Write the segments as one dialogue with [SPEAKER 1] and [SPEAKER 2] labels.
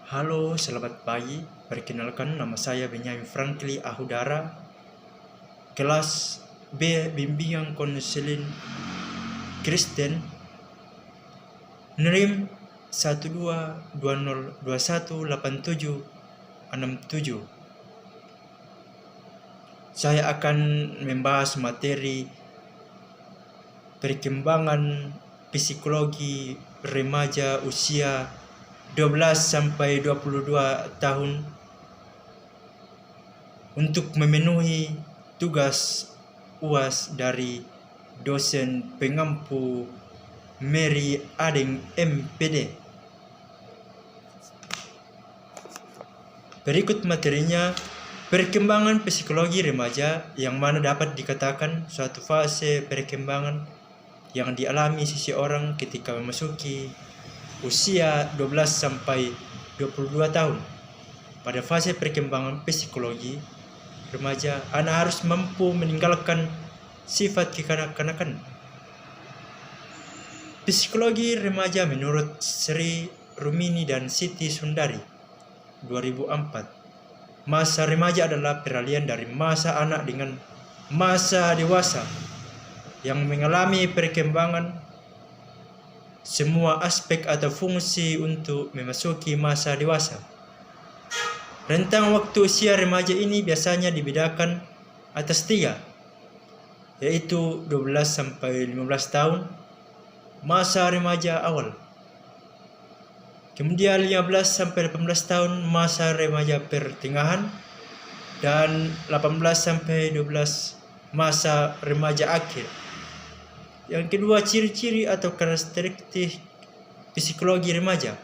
[SPEAKER 1] Halo, selamat pagi. Perkenalkan, nama saya Benyamin Frankly Ahudara, kelas B Bimbingan Konseling Kristen, NIM 1220218767. Saya akan membahas materi perkembangan psikologi remaja usia 12 sampai 22 tahun untuk memenuhi tugas UAS dari dosen pengampu Mary Adeng MPD. Berikut materinya, perkembangan psikologi remaja, yang mana dapat dikatakan suatu fase perkembangan yang dialami seseorang ketika memasuki usia 12 sampai 22 tahun. Pada fase perkembangan psikologi remaja, anak harus mampu meninggalkan sifat kekanak-kanakan. Psikologi remaja menurut Sri Rumini dan Siti Sundari 2004. Masa remaja adalah peralihan dari masa anak dengan masa dewasa yang mengalami perkembangan semua aspek atau fungsi untuk memasuki masa dewasa. Rentang waktu usia remaja ini biasanya dibedakan atas 3, yaitu 12 sampai 15 tahun, masa remaja awal. Kemudian 15 sampai 18 tahun, masa remaja pertengahan, dan 18 sampai 12 masa remaja akhir. Yang kedua, ciri-ciri atau karakteristik psikologi remaja.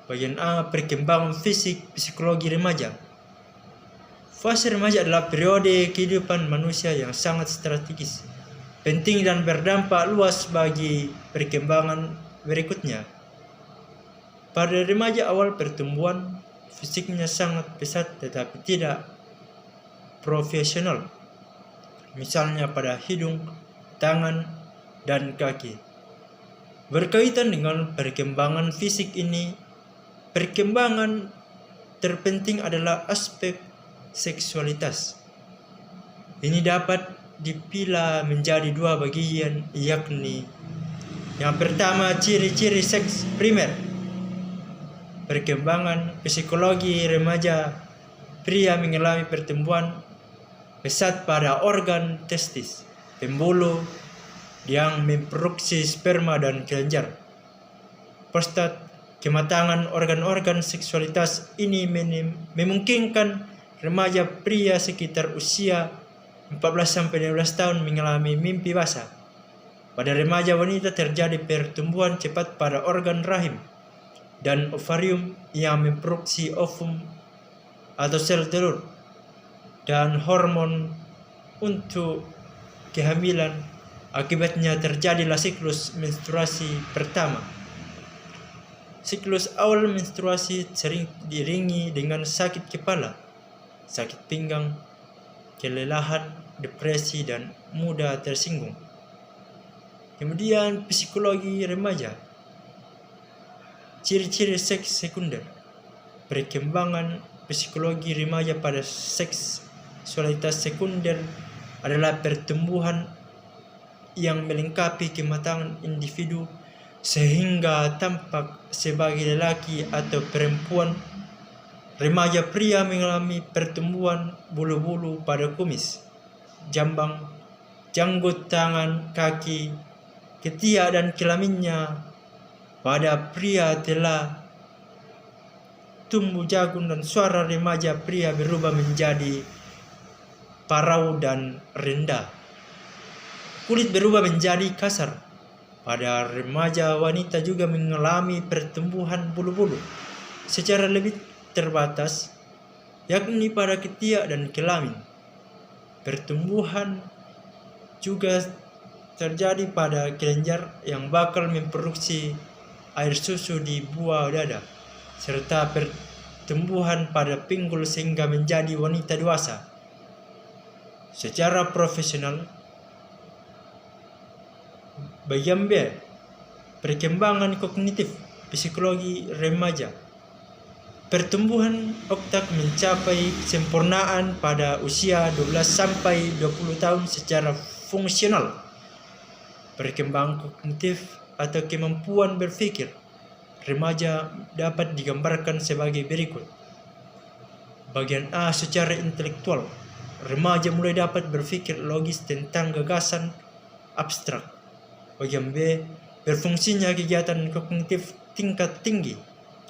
[SPEAKER 1] Bagian A, perkembangan fisik psikologi remaja. Fase remaja adalah periode kehidupan manusia yang sangat strategis, penting dan berdampak luas bagi perkembangan berikutnya. Pada remaja awal pertumbuhan, fisiknya sangat pesat tetapi tidak profesional. Misalnya pada hidung, tangan, dan kaki. Berkaitan dengan perkembangan fisik ini, perkembangan terpenting adalah aspek seksualitas. Ini dapat dipilah menjadi 2 bagian, yakni yang pertama, ciri-ciri seks primer. Perkembangan psikologi remaja, pria mengalami pertumbuhan pesat pada organ testis, pembuluh yang memproduksi sperma dan kelenjar, prostat. Kematangan organ-organ seksualitas ini memungkinkan remaja pria sekitar usia 14-15 tahun mengalami mimpi basah. Pada remaja wanita terjadi pertumbuhan cepat pada organ rahim dan ovarium yang memproduksi ovum atau sel telur dan hormon untuk kehamilan. Akibatnya terjadilah siklus menstruasi pertama. Siklus awal menstruasi sering diiringi dengan sakit kepala, sakit pinggang, kelelahan, depresi, dan mudah tersinggung. Kemudian psikologi remaja, ciri-ciri seks sekunder. Perkembangan psikologi remaja pada seksualitas sekunder adalah pertumbuhan yang melengkapi kematangan individu sehingga tampak sebagai lelaki atau perempuan. Remaja pria mengalami pertumbuhan bulu-bulu pada kumis, jambang, janggut tangan, kaki, ketiak, dan kelaminnya. Pada pria telah tumbuh jagung dan suara remaja pria berubah menjadi parau dan rendah. Kulit berubah menjadi kasar. Pada remaja wanita juga mengalami pertumbuhan bulu-bulu secara lebih terbatas, yakni pada ketiak dan kelamin. Pertumbuhan juga terjadi pada kelenjar yang bakal memproduksi air susu di buah dada, serta pertumbuhan pada pinggul sehingga menjadi wanita dewasa. Secara profesional, bagian B, perkembangan kognitif psikologi remaja. pertumbuhan otak mencapai kesempurnaan pada usia 12 sampai 20 tahun secara fungsional. Perkembangan kognitif atau kemampuan berpikir remaja dapat digambarkan sebagai berikut. Bagian A, secara intelektual. Remaja mulai dapat berpikir logis tentang gagasan abstrak. Bagian B, berfungsinya kegiatan kognitif tingkat tinggi,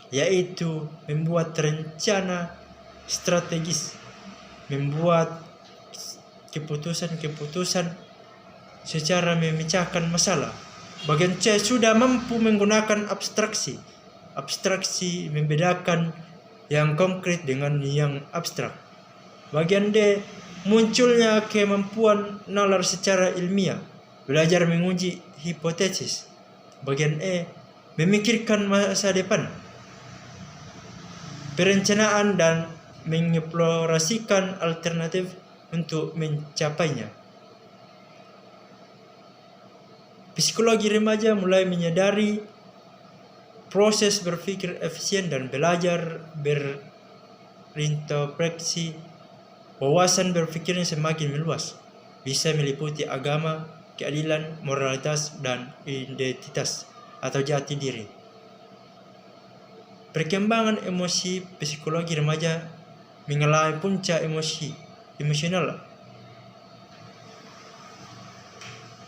[SPEAKER 1] yaitu membuat rencana strategis, membuat keputusan-keputusan secara memecahkan masalah. Bagian C, sudah mampu menggunakan abstraksi. Abstraksi membedakan yang konkret dengan yang abstrak. Bagian D, munculnya kemampuan nalar secara ilmiah, belajar menguji hipotesis. Bagian E, memikirkan masa depan, perencanaan dan mengeksplorasikan alternatif untuk mencapainya. Psikologi remaja mulai menyadari proses berpikir efisien dan belajar berintrospeksi. Wawasan berpikirnya semakin meluas, bisa meliputi agama, keadilan, moralitas, dan identitas atau jati diri. Perkembangan emosi psikologi remaja mengalami puncak emosional.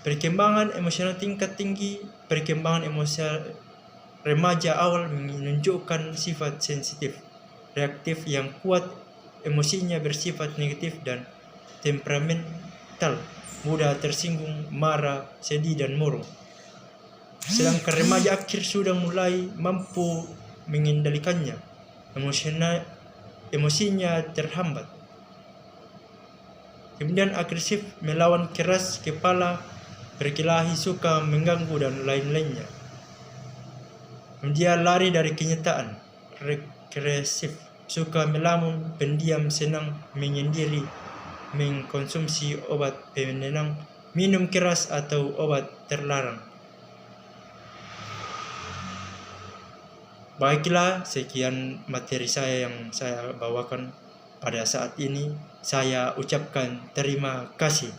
[SPEAKER 1] Perkembangan emosional tingkat tinggi. Perkembangan emosional remaja awal menunjukkan sifat sensitif, reaktif yang kuat. Emosinya bersifat negatif dan temperamental, mudah tersinggung, marah, sedih, dan murung. Sedangkan remaja akhir sudah mulai mampu mengendalikannya. Emosinya terhambat. Kemudian agresif, melawan, keras kepala, berkelahi, suka mengganggu, dan lain-lainnya. Kemudian lari dari kenyataan, regresif, suka melamun, pendiam, senang menyendiri, mengkonsumsi obat penenang, minum keras atau obat terlarang. Baiklah, sekian materi saya yang saya bawakan pada saat ini. Saya ucapkan terima kasih.